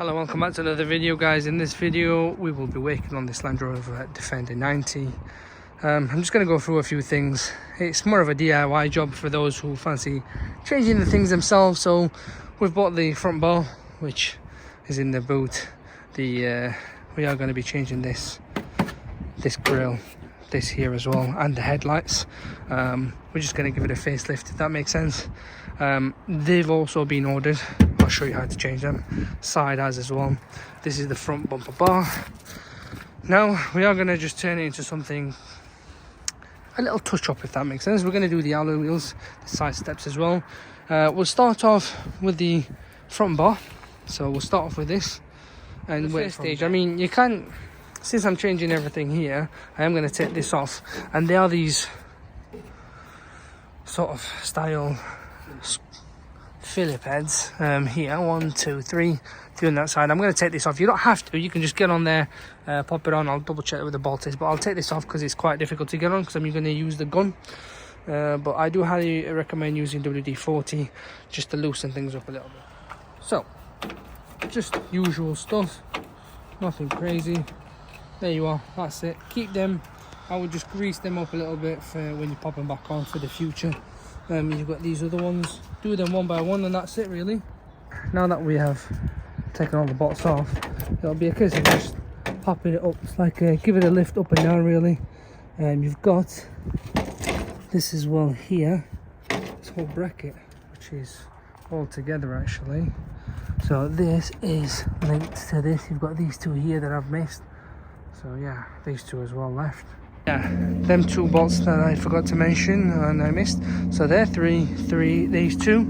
Hello, welcome back to another video, guys. In this video we will be working on this Land Rover Defender 90. I'm just going to go through a few things. It's more of a DIY job for those who fancy changing the things themselves. So we've bought the front bar, which is in the boot. We are going to be changing this grille, this here as well, and the headlights. We're just going to give it a facelift, if that makes sense. They've also been ordered. I'll show you how to change them. Side has as well. This is the front bumper bar. Now we are going to just turn it into something, a little touch up, if that makes sense. We're going to do the alloy wheels, the side steps as well. We'll start off with the front bar. So we'll start off with this. And the first stage, I mean, you can't, since I'm changing everything here, I am going to take this off. And there are these sort of style Phillip heads here, 1, 2, 3 on that side. I'm going to take this off. You don't have to, you can just get on there, pop it on. I'll double check it with the bolt is, but I'll take this off because it's quite difficult to get on because I'm going to use the gun. But I do highly recommend using WD-40 just to loosen things up a little bit. So just usual stuff, nothing crazy. There you are, that's it. Keep them, I would just grease them up a little bit for when you pop them back on for the future. You've got these other ones, do them one by one and that's it really. Now that we have taken all the bolts off, it'll be a case of just popping it up. It's like give it a lift up and down really. You've got this as well here, this whole bracket, which is all together actually. So this is linked to this. You've got these two here that I've missed. So yeah, these two as well left. Yeah, them two bolts that I forgot to mention and I missed. So they're three, these two.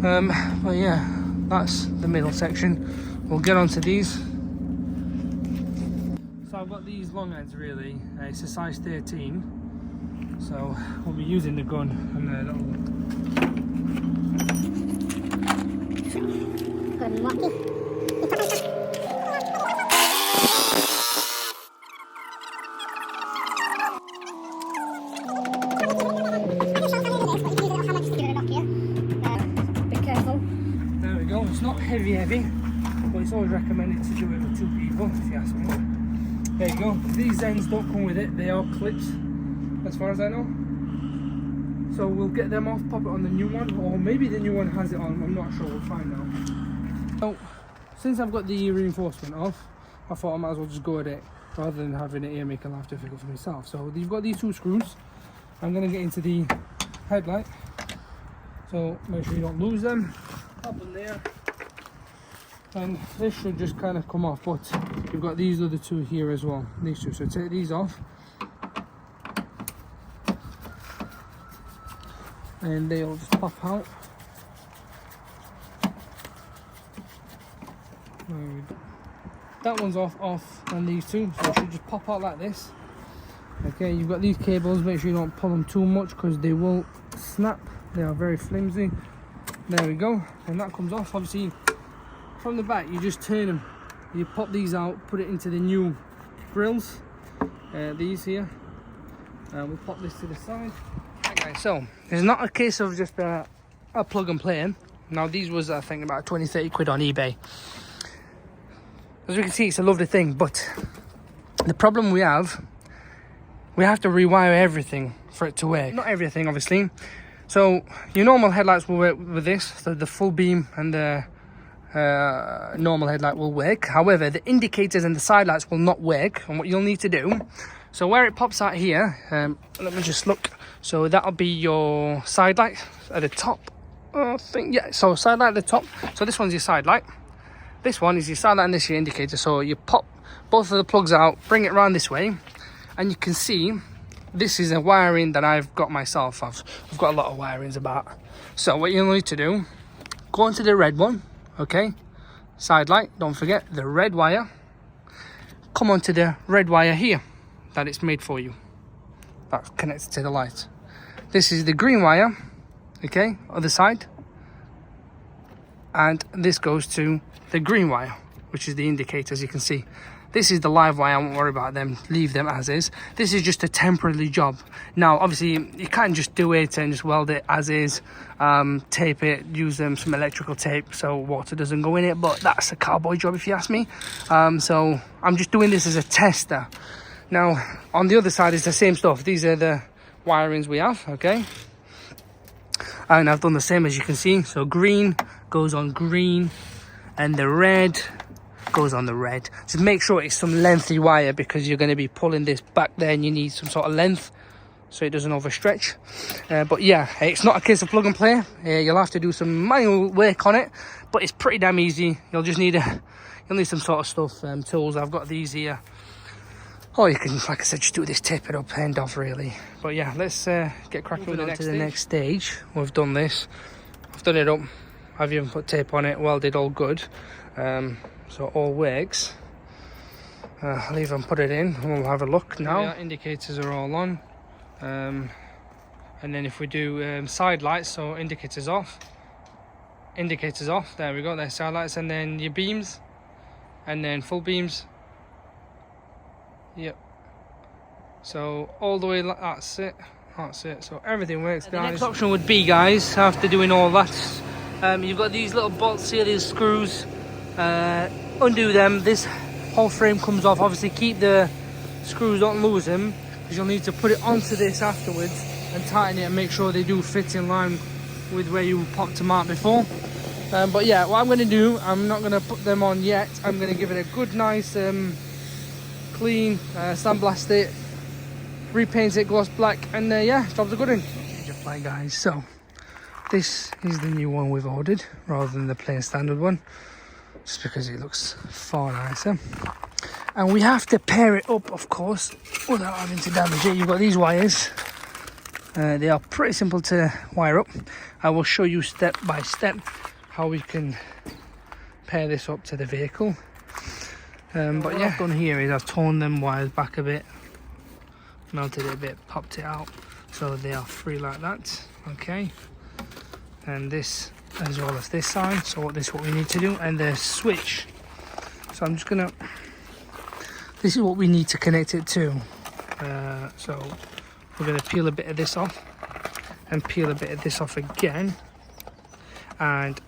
But yeah, that's the middle section. We'll get onto these. So I've got these long heads really. It's a size 13. So we'll be using the gun and a little. It's not heavy, but it's always recommended to do it with 2 people, if you ask me. There you go. These ends don't come with it, they are clips, as far as I know. So we'll get them off, pop it on the new one, or maybe the new one has it on, I'm not sure, we'll find out. So, since I've got the reinforcement off, I thought I might as well just go at it, rather than having it here making life difficult for myself. So you've got these 2 screws. I'm going to get into the headlight, so make sure you don't lose them. Pop them there. And this should just kind of come off, but you've got these other 2 here as well, these 2. So take these off, and they'll just pop out. That one's off, and these 2, so it should just pop out like this. Okay, you've got these cables, make sure you don't pull them too much because they will snap. They are very flimsy. There we go, and that comes off. Obviously from the back you just turn them, you pop these out, put it into the new grills, these here, and we'll pop this to the side. Okay, so it's not a case of just a plug and play in. Now these was I think about 20-30 quid on eBay. As you can see, it's a lovely thing, but the problem we have to rewire everything for it to work. Not everything obviously. So your normal headlights will work with this, so the full beam and the normal headlight will work. However, the indicators and the side lights will not work. And what you'll need to do, so where it pops out here, let me just look. So that'll be your side light at the top. I think, yeah, so side light at the top. So this one's your side light. This one is your side light and this is your indicator. So you pop both of the plugs out, bring it around this way, and you can see this is a wiring that I've got myself. I've got a lot of wirings about. So what you'll need to do, go into the red one, okay, side light, don't forget the red wire, come onto the red wire here that it's made for you, that's connected to the light. This is the green wire, okay, other side, and this goes to the green wire, which is the indicator, as you can see. This is the live wire. I won't worry about them, leave them as is. This is just a temporary job. Now obviously you can't just do it and just weld it as is, tape it, use some electrical tape so water doesn't go in it, but that's a cowboy job if you ask me. So I'm just doing this as a tester. Now on the other side is the same stuff. These are the wirings we have, okay, and I've done the same as you can see. So green goes on green and the red goes on the red. Just make sure it's some lengthy wire because you're going to be pulling this back there and you need some sort of length so it doesn't overstretch. But yeah, it's not a case of plug and play. You'll have to do some manual work on it, but it's pretty damn easy. You'll just need you'll need some sort of stuff, tools. I've got these here. Or you can, like I said, just do this, tape it up, end off really. But yeah, let's get cracking with the next stage. We've done this. I've done it up. I've even put tape on it, welded all good. So all works. I'll even put it in and we'll have a look now. Yeah, indicators are all on. And then if we do side lights, so indicators off, there we go, there's side lights, and then your beams, and then full beams. Yep. So all the way, that's it. So everything works, guys. The next option would be, guys, after doing all that, you've got these little bolts here, these screws. Undo them. This whole frame comes off. Obviously keep the screws, don't lose them, because you'll need to put it onto this afterwards and tighten it and make sure they do fit in line with where you popped them out before. But yeah, what I'm going to do, I'm not going to put them on yet. I'm going to give it a good nice clean, sandblast it, repaint it gloss black, and yeah, job's a good one. Change of light, guys. So this is the new one we've ordered rather than the plain standard one, just because it looks far nicer. And we have to pair it up, of course, without having to damage it. You've got these wires. They are pretty simple to wire up. I will show you step by step how we can pair this up to the vehicle. But yeah, what I've done here is I've torn them wires back a bit, melted it a bit, popped it out, so they are free like that. Okay, and this as well as this side. So this is what we need to do, and the switch. So I'm just gonna. This is what we need to connect it to. So we're gonna peel a bit of this off, and peel a bit of this off again, and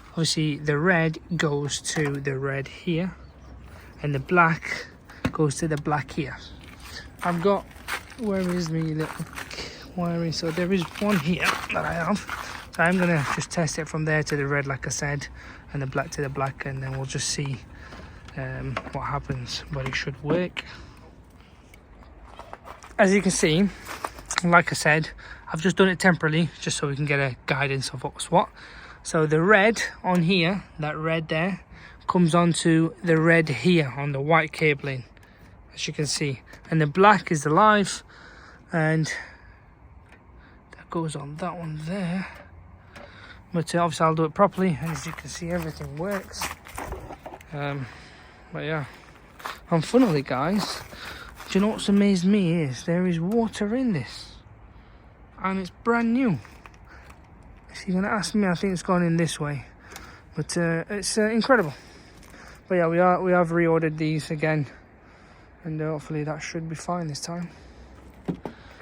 obviously the red goes to the red here, and the black goes to the black here. I've got, where is my little wiring? So there is one here that I have. So I'm gonna just test it from there to the red, like I said, and the black to the black, and then we'll just see what happens. But it should work. As you can see, like I said, I've just done it temporarily just so we can get a guidance of what's what. So the red on here, that red there, comes onto the red here on the white cabling, as you can see, and the black is the live, and that goes on that one there. But obviously I'll do it properly, and as you can see, everything works. But yeah, and funnily, guys, do you know what's amazed me is there is water in this, and it's brand new. If you're gonna ask me, I think it's gone in this way, but it's incredible. But yeah, we have reordered these again, and hopefully that should be fine this time.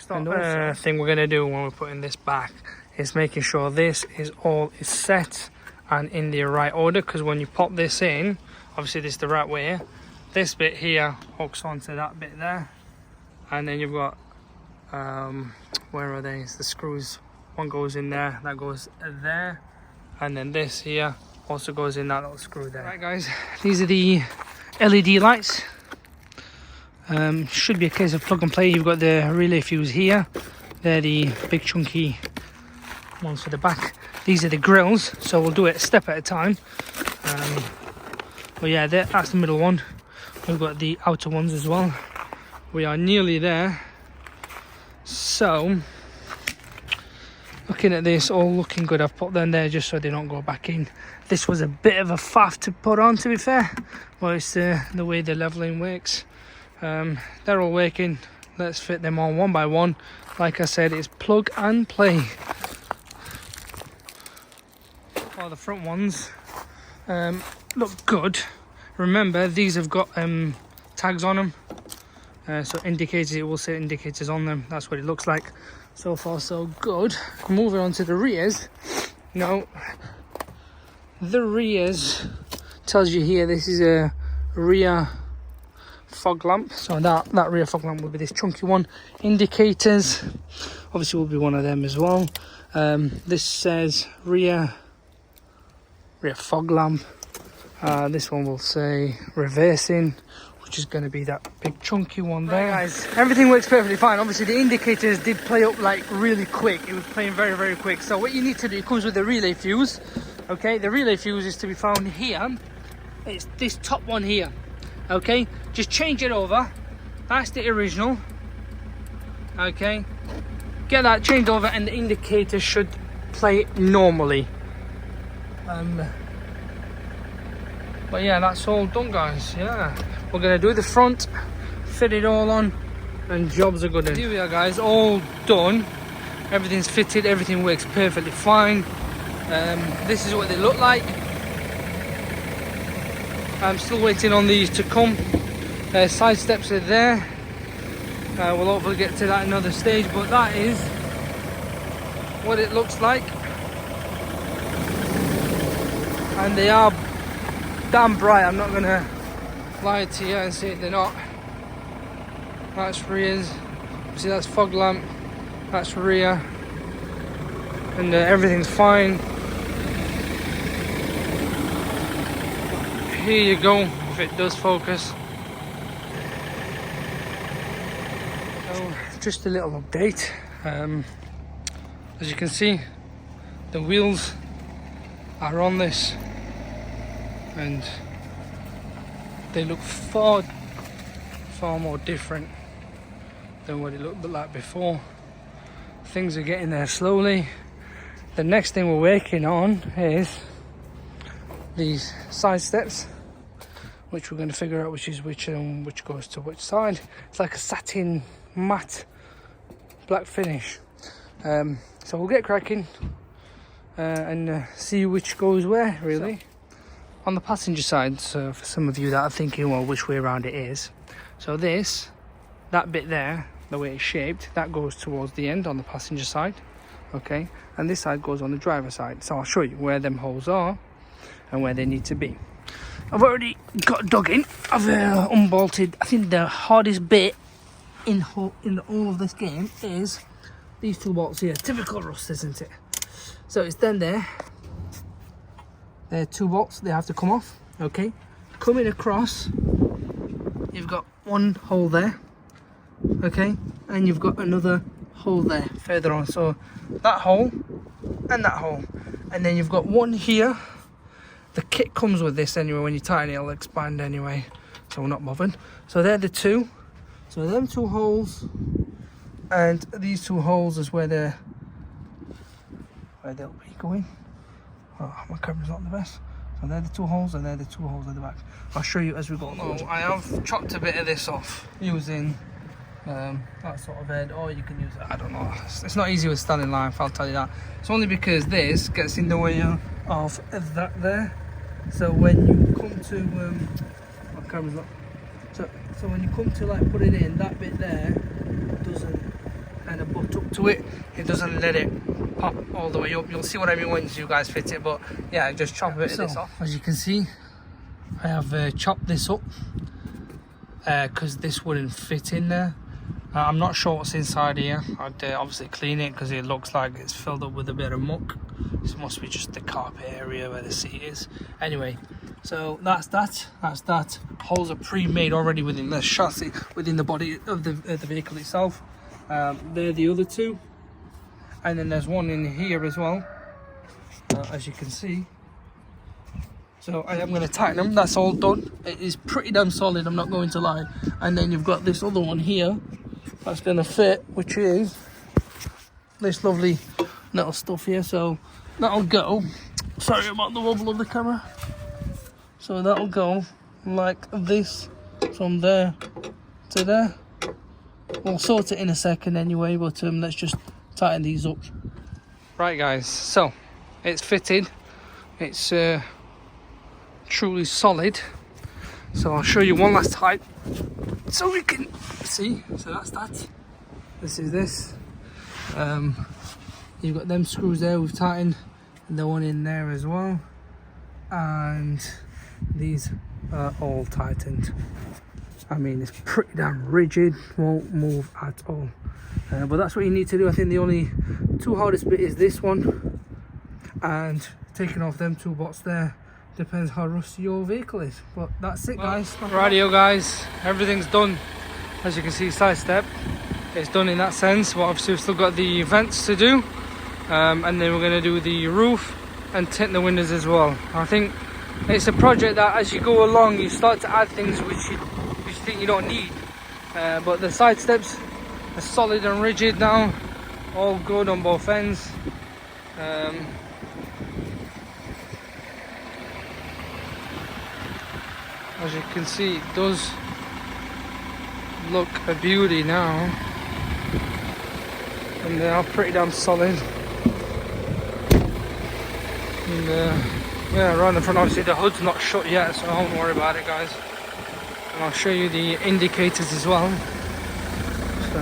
Another thing we're gonna do when we're putting this back is making sure this is all set and in the right order, because when you pop this in, obviously this is the right way. This bit here hooks onto that bit there, and then you've got where are they? It's the screws. One goes in there, that goes there, and then this here also goes in that little screw there. Right, guys, these are the LED lights. Should be a case of plug and play. You've got the relay fuse here. They're the big chunky ones for the back. These are the grills, so we'll do it a step at a time. But yeah, that's the middle one. We've got the outer ones as well. We are nearly there. So looking at this, all looking good. I've put them there just so they don't go back in. This was a bit of a faff to put on, to be fair, but it's the way the leveling works. They're all working. Let's fit them on one by one. Like I said, it's plug and play. Well, the front ones look good. Remember, these have got tags on them. So indicators, it will say indicators on them. That's what it looks like. So far so good. Moving on to the rears. Now, the rears tells you here this is a rear fog lamp. So that rear fog lamp will be this chunky one. Indicators obviously will be one of them as well. This says rear fog lamp. This one will say reversing, which is going to be that big chunky one there. Right, guys, everything works perfectly fine. Obviously the indicators did play up like really quick. It was playing very, very quick. So what you need to do, it comes with the relay fuse. Okay, the relay fuse is to be found here. It's this top one here. Okay, just change it over. That's the original. Okay, get that changed over and the indicator should play normally. But yeah, that's all done, guys. Yeah, we're gonna do the front, fit it all on, and jobs are good. Here we are, guys, all done. Everything's fitted, everything works perfectly fine. This is what they look like. I'm still waiting on these to come. Side steps are there. We'll hopefully get to that another stage, but that is what it looks like. And they are damn bright. I'm not gonna lie to you and say they're not. That's rears. See, that's fog lamp. That's rear, and everything's fine. Here you go, if it does focus. So, just a little update. As you can see, the wheels are on this, and they look far more different than what it looked like before. Things are getting there slowly. The next thing we're working on is these side steps, which we're going to figure out which is which and which goes to which side. It's like a satin matte black finish. So we'll get cracking and see which goes where, really. So, on the passenger side, so for some of you that are thinking, well, which way around it is. So that bit there, the way it's shaped, that goes towards the end on the passenger side. Okay, and this side goes on the driver side. So I'll show you where them holes are and where they need to be. I've already got dug in. I've unbolted. I think the hardest bit in all of this game is these two bolts here. Typical Rust, isn't it? So it's then there. They're two bolts. They have to come off. Okay. Coming across, you've got one hole there. Okay, and you've got another hole there further on. So that hole and that hole, and then you've got one here. The kit comes with this anyway. When you tighten it, it'll expand anyway, so we're not bothered. So they're the two. So them two holes and these two holes is where they'll be going. Oh, my camera's not the best. So they're the two holes and they're the two holes at the back. I'll show you as we go along. I have chopped a bit of this off using that sort of head, or you can use it, I don't know. It's not easy with standing life, I'll tell you that. It's only because this gets in the way of that there. So when you come to my camera's not. So when you come to like put it in, that bit there doesn't kind of butt up to it. It doesn't let it pop all the way up. You'll see what I mean once you guys fit it, but yeah, just chop a bit of this off. As you can see, I have chopped this up because this wouldn't fit in there. I'm not sure what's inside here. I'd obviously clean it because it looks like it's filled up with a bit of muck. This must be just the carpet area where the seat is. Anyway, so that's that. Holes are pre-made already within the chassis, within the body of the vehicle itself. They're the other two, and then there's one in here as well, as you can see. So I am going to tighten them. That's all done. It is pretty damn solid, I'm not going to lie. And then you've got this other one here that's going to fit, which is this lovely little stuff here. So that'll go, sorry about the wobble of the camera, so that'll go like this from there to there. We'll sort it in a second anyway, but let's just tighten these up. Right guys, so it's fitted, it's truly solid. So I'll show you one last time so we can see. So that's that. This is this. You've got them screws there we've tightened, the one in there as well, and these are all tightened. I mean, it's pretty damn rigid, won't move at all. But that's what you need to do. I think the only two hardest bit is this one, and taking off them two bolts there. Depends how rusty your vehicle is. But that's it, guys. Radio, guys, everything's done. As you can see, side step, it's done in that sense. But obviously we've still got the vents to do, and then we're going to do the roof and tint the windows as well. I think it's a project that as you go along you start to add things which you think you don't need, but the side steps are solid and rigid now, all good on both ends. As you can see, it does look a beauty now, and they are pretty damn solid. And yeah, right in the front, obviously the hood's not shut yet, so I won't worry about it, guys. And I'll show you the indicators as well. So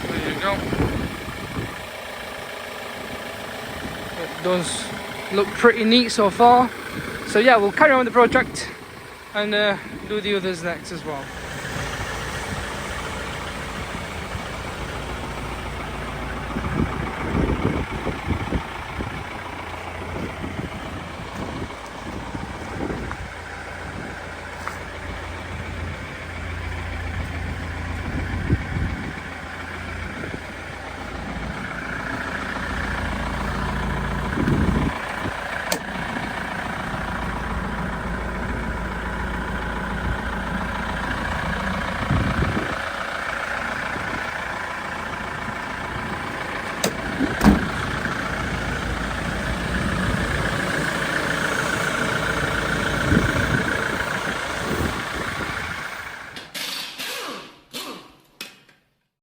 there you go. It does look pretty neat so far. So yeah, we'll carry on with the project and do the others next as well.